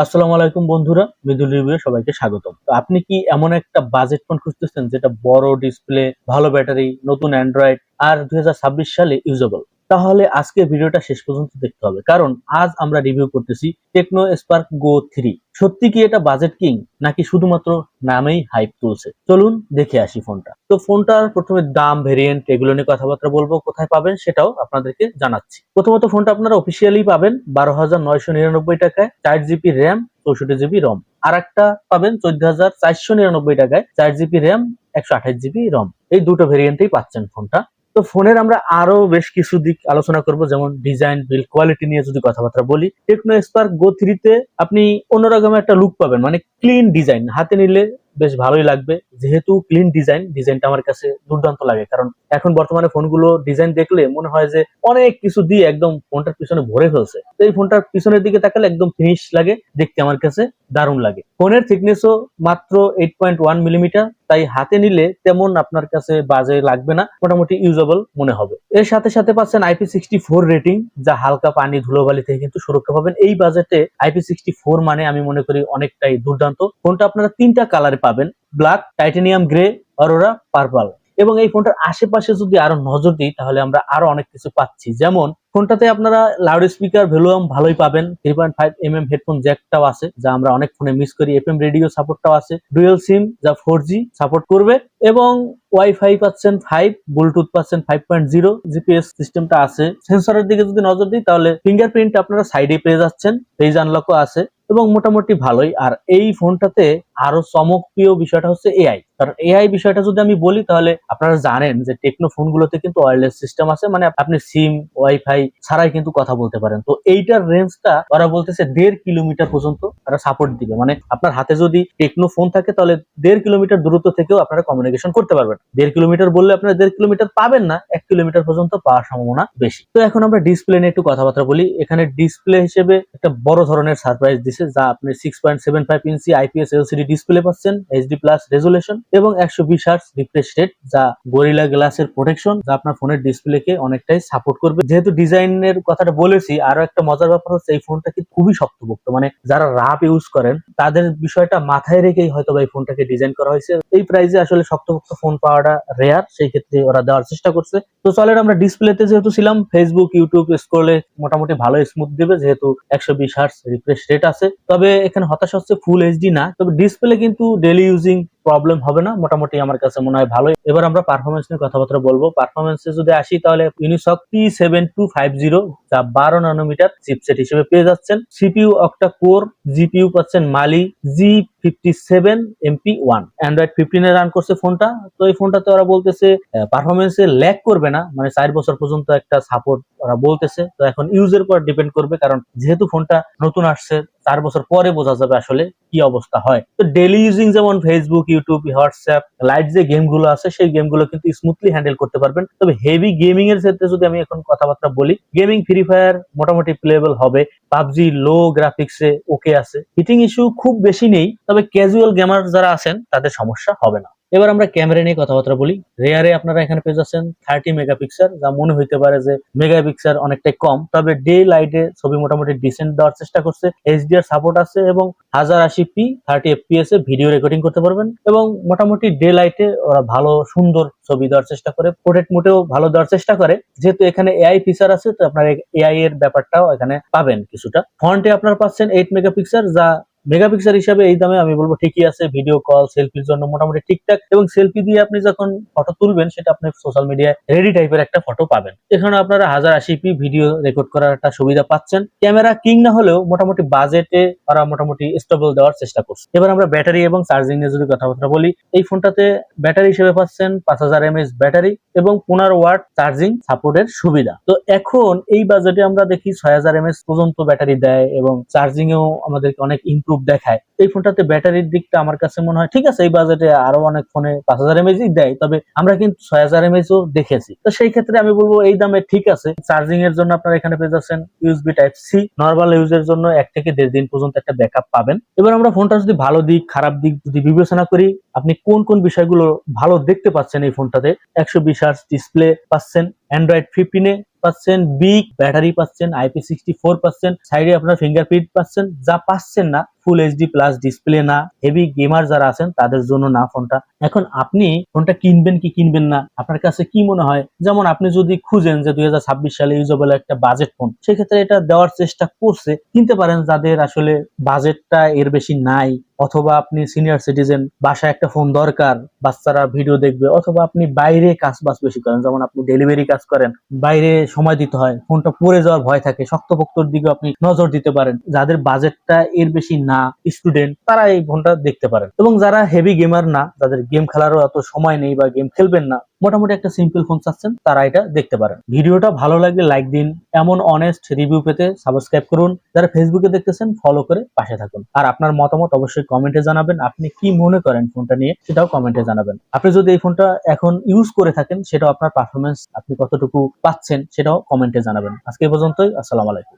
আসসালামু আলাইকুম বন্ধুরা, মৃদুল রিভিউ সবাইকে স্বাগতম। তো আপনি কি এমন একটা বাজেট ফোন খুঁজতেছেন যেটা বড় ডিসপ্লে, ভালো ব্যাটারি, নতুন অ্যান্ড্রয়েড আর 2026 সালে ইউজেবল? তাহলে আজকে ভিডিওটা শেষ পর্যন্ত দেখতে হবে, কারণ আজ আমরা রিভিউ করতেছি টেকনো স্পার্ক গো 3। সত্যি কি এটা বাজেট কিং, নাকি শুধুমাত্র নামেই হাইপ তুলছে? চলুন দেখে আসি ফোনটা। তো ফোনটার প্রথমে দাম, ভেরিয়েন্ট এগুলো নিয়ে কথাবার্তা বলবো, কোথায় পাবেন সেটাও আপনাদেরকে জানাচ্ছি। প্রথমত ফোনটা আপনারা অফিসিয়ালি পাবেন 12,999 টাকায়, 4 জিবি র্যাম, 64 জিবি রম। আর একটা পাবেন 14,499 টাকায়, 4 জিবি র্যাম, 128 জিবি রম। এই দুটো ভেরিয়েন্টেই পাচ্ছেন ফোনটা। তো ফোনের আমরা আরো বেশ কিছু দিক আলোচনা করব, যেমন ডিজাইন, বিল্ড কোয়ালিটি নিয়ে যদি কথাবার্তা বলি, টেকনো স্পার্ক গো 3 তে আপনি অন্যরকম একটা লুক পাবেন, মানে ক্লিন ডিজাইন। হাতে নিলে বেশ ভালোই লাগবে, যেহেতু ক্লিন ডিজাইনটা আমার কাছে দুর্দান্ত লাগে। কারণ এখন বর্তমানে ফোনগুলো ডিজাইন দেখলে মনে হয় যে অনেক কিছু দিয়ে একদম ফোনটার পিছনে ভরে ফেলছে। তো এই ফোনটার পিছনের দিকে তাকালে একদম ফিনিশ লাগে, দেখতে আমার কাছে দারুণ লাগে। ফোনের থিকনেসও মাত্র 8.1 মিলিমিটার, তাই হাতে নিলে তেমন আপনার কাছে বাজে লাগবে না, মোটামুটি ইউজেবল মনে হবে। এর সাথে সাথে পাচ্ছেন IP64 রেটিং, যা হালকা পানি ধুলোবালি থেকে কিন্তু সুরক্ষা পাবেন। এই বাজেটে IP64 মানে আমি মনে করি অনেকটাই দুর্দান্ত। ফোনটা আপনারা 3টা কালারে পাবেন: black, titanium grey, aurora purple. এবং এই ফোনটার আশেপাশে যদি আরো নজর দিই, তাহলে আমরা আরো অনেক কিছু পাচ্ছি। যেমন ফোনটাতে আপনারা লাউড স্পিকার ভলিউম ভালোই পাবেন, 3.5 mm হেডফোন জ্যাকটাও আছে, যা আমরা অনেক ফোনে মিস করি। FM রেডিও সাপোর্টটাও আছে, ডুয়াল সিম যা 4G সাপোর্ট করবে, এবং ওয়াইফাই পাচ্ছেন 5, ব্লুটুথ পাচ্ছেন 5.0, জিপিএস সিস্টেমটা আছে। সেন্সরের দিকে যদি নজর দিই, তাহলে ফিঙ্গারপ্রিন্ট আপনারা সাইডে পেয়ে যাচ্ছেন, ফেজ আনলকও আছে, এবং মোটামুটি ভালোই। আর এই ফোনটাতে আরো চমকপ্রিয় বিষয়টা হচ্ছে এআই। কারণ এআই বিষয়টা যদি আমি বলি, তাহলে আপনারা জানেন যে টেকনো ফোনগুলোতে কিন্তু ওয়্যারলেস সিস্টেম আছে, মানে আপনি সিম, ওয়াইফাই ছাড়াই কিন্তু কথা বলতে পারেন। তো এইটার রেঞ্জটা ওরা বলতেছে 1.5 কিলোমিটার পর্যন্ত তারা সাপোর্ট দিবে। মানে আপনার হাতে যদি টেকনো ফোন থাকে, তাহলে 1.5 কিলোমিটার দূরত্ব থেকেও আপনারা কমিউনিকেশন করতে পারবেন। 1.5 কিলোমিটার বললে আপনারা 1.5 কিলোমিটার পাবেন না, 1 কিলোমিটার পর্যন্ত পাওয়ার সম্ভাবনা বেশি। তো এখন আমরা ডিসপ্লে নিয়ে একটু কথাবার্তা বলি। এখানে ডিসপ্লে হিসেবে একটা বড় ধরনের সারপ্রাইজ দিছে, যা আপনি 6.75 ইঞ্চি IPS LCD ডিসপ্লে পাচ্ছেন, HD প্লাস রেজুলেশন, এবং 120 হার্টজ রিফ্রেশ রেট, যা গরিলা গ্লাসের প্রোটেকশন, যা আপনার ফোনের ডিসপ্লেকে অনেকটাই সাপোর্ট করবে। যেহেতু ডিজাইনের কথাটা বলেছি, আরো একটা মজার ব্যাপার হচ্ছে এই ফোনটা কিন্তু খুবই শক্তপোক্ত। মানে যারা রাপ ইউজ করেন তাদের বিষয়টা মাথায় রেখেই হয়তো এই ফোনটাকে ডিজাইন করা হয়েছে। এই প্রাইসে আসলে শক্তপোক্ত ফোন পাওয়াটা রেয়ার, সেই ক্ষেত্রে ওরা দেওয়ার চেষ্টা করছে। তো চলেন আমরা ডিসপ্লেতে যেহেতু ছিলাম, ফেসবুক, ইউটিউব স্ক্রলে মোটামুটি ভালো স্মুথ দিবে, যেহেতু 120 হার্টজ রিফ্রেশ রেট আছে। তবে এখানে হতাশ হচ্ছে ফুল এইচডি না, তবে ডিসপ্লে কিন্তু ডেইলি ইউজিং প্রবলেম হবে না, মোটামুটি আমার কাছে মনে হয় ভালোই। এবার আমরা পারফরমেন্স নিয়ে কথাবার্তা বলবো। পারফরমেন্সে যদি আসি, তাহলে ইউনিসক P7250, যা 12 ন্যানোমিটার চিপসেট হিসেবে পেয়ে যাচ্ছেন। সিপিইউ অক্টা কোর, জিপিইউ পাচ্ছেন মালি G57MP1। অ্যান্ড্রয়েড 15 রান করছে ফোনটা। তো এই ফোনটাতে ওরা বলতেছে পারফরমেন্সে ল্যাগ করবে না, মানে 4 বছর পর্যন্ত একটা সাপোর্ট ওরা বলতেছে। তো এখন ইউজের পর ডিপেন্ড করবে, কারণ যেহেতু ফোনটা নতুন আসছে, 4 বছর পরে বোঝা যাবে আসলে কি অবস্থা হয়। তো ডেইলি ইউজিং যেমন ফেসবুক, ইউটিউব, হোয়াটসঅ্যাপ, লাইট যে গেমগুলো আছে, সেই গেমগুলো কিন্তু স্মুথলি হ্যান্ডেল করতে পারবেন। তবে হেভি গেমিং এর ক্ষেত্রে যদি আমি এখন কথাবার্তা বলি, গেমিং ফ্রি ফায়ার মোটামুটি প্লেয়েবল হবে। পাবজি লো গ্রাফিক্সে ওকে আছে, হিটিং ইস্যু খুব বেশি নেই, তবে ক্যাজুয়াল গেমার যারা আছেন তাদের সমস্যা হবে না। এবার আমরা ক্যামেরা নিয়ে কথাবার্তা বলি। রেয়ারে আপনারা এখানে পেয়ে যাচ্ছেন 30 মেগাপিক্সেল, যা মনে হইতে পারে যে মেগাপিক্সেল অনেকটাই কম, তবে ডে লাইটে ছবি মোটামুটি ডিসেন্ট দেওয়ার চেষ্টা করছে। HDR সাপোর্ট আছে, এবং 1080p 30 FPS এ ভিডিও রেকর্ডিং করতে পারবেন। এবং মোটামুটি ডে লাইটে ওরা ভালো সুন্দর ছবি দেওয়ার চেষ্টা করে, পোর্ট্রেট মোডেও ভালো দেওয়ার চেষ্টা করে। যেহেতু এখানে এআই ফিচার আছে, তো আপনার এআই এর ব্যাপারটাও এখানে পাবেন কিছুটা। ফ্রন্টে আপনার পাচ্ছেন 8 মেগাপিক্সেল, যা মেগাপিক্সেল হিসাবে এই দামে আমি বলবো ঠিকই আছে। ভিডিও কল, সেলফির জন্য মোটামুটি ঠিকঠাক, এবং সেলফি দিয়ে আপনি যখন ফটো তুলবেন, সেটা আপনি সোশ্যাল মিডিয়ায় রেডি টাইপের একটা ফটো পাবেন। এখানে আপনারা 1080p ভিডিও রেকর্ড করার একটা সুবিধা পাচ্ছেন। ক্যামেরা কিং না হলেও মোটামুটি বাজেটে ওরা মোটামুটি স্টেবল দেওয়ার চেষ্টা করছে। এবার আমরা ব্যাটারি এবং চার্জিং নিয়ে যদি কথাবার্তা বলি, এই ফোনটাতে ব্যাটারি হিসেবে পাচ্ছেন 5000 mAh ব্যাটারি, এবং 15 ওয়াট চার্জিং সাপোর্টের সুবিধা। তো এখন এই বাজেটে আমরা দেখি 6000 mAh পর্যন্ত ব্যাটারি দেয়, এবং চার্জিং এও আমাদেরকে অনেক ইমপ্রুভ দেখায়। এই ফোনটাতে ব্যাটারির দিকটা আমার কাছে মনে হয় ঠিক আছে। এই বাজেটে আরো অনেক ফোনে 5000 mAh দেয়, তবে আমরা কিন্তু 6000 mAh ও দেখেছি। তো সেই ক্ষেত্রে আমি বলবো এই দামে ঠিক আছে। চার্জিং এর জন্য আপনারা এখানে পেয়ে যাচ্ছেন USB Type-C, নর্মাল ইউজের জন্য 1 থেকে 1.5 দিন পর্যন্ত একটা ব্যাকআপ পাবেন। এবার আমরা ফোনটা যদি ভালো দিক খারাপ দিক যদি বিবেচনা করি, আপনি কোন কোন বিষয়গুলো ভালো দেখতে পাচ্ছেন এই ফোনটাতে? 120 হার্টজ ডিসপ্লে পাচ্ছেন, অ্যান্ড্রয়েড 15-এ পাচ্ছেন, বিগ ব্যাটারি পাচ্ছেন, IP64 পাচ্ছেন, সাইডে আপনার ফিঙ্গারপ্রিন্ট পাচ্ছেন। যা পাচ্ছেন না ফুল এইচডি প্লাস ডিসপ্লে না, হেভি গেমার যারা আছেন তাদের জন্য না ফোনটা। এখন আপনি ফোনটা কিনবেন কি কিনবেন না, আপনার কাছে কি মনে হয়? যেমন আপনি যদি খুঁজেন যে 2026 সালে ইউজেবল একটা বাজেট ফোন, সেক্ষেত্রে এটা দেওয়ার চেষ্টা করছে, কিনতে পারেন যাদের আসলে বাজেটটা এর বেশি নাই, অথবা আপনি সিনিয়র সিটিজেন, বাসায় একটা ফোন দরকার, বাচ্চারা ভিডিও দেখবে, অথবা আপনি বাইরে কাজ বাজ বেশি করেন, যেমন আপনি ডেলিভারি কাজ করেন, বাইরে সময় দিতে হয়, ফোনটা পড়ে যাওয়ার ভয় থাকে, শক্তপোক্তর দিকে আপনি নজর দিতে পারেন। যাদের বাজেটটা এর বেশি না, স্টুডেন্ট, তারা এই ফোনটা দেখতে পারেন। এবং যারা হেভি গেমার না, যাদের গেম খেলারও এত সময় নেই বা গেম খেলবেন না, মোটামুটি একটা সিম্পল ফোন চাচ্ছেন, তারা এটা দেখতে পারেন। ভিডিওটা ভালো লাগলে লাইক দিন, এমন অনেস্ট রিভিউ পেতে সাবস্ক্রাইব করুন, যারা ফেসবুকে দেখতেছেন ফলো করে পাশে থাকুন। আর আপনার মতামত অবশ্যই কমেন্টে জানাবেন, আপনি কি মনে করেন ফোনটা নিয়ে সেটাও কমেন্টে জানাবেন। আপনি যদি এই ফোনটা এখন ইউজ করে থাকেন, সেটাও আপনার পারফরমেন্স আপনি কতটুকু পাচ্ছেন সেটাও কমেন্টে জানাবেন। আজকে এই পর্যন্তই, আসসালামু আলাইকুম।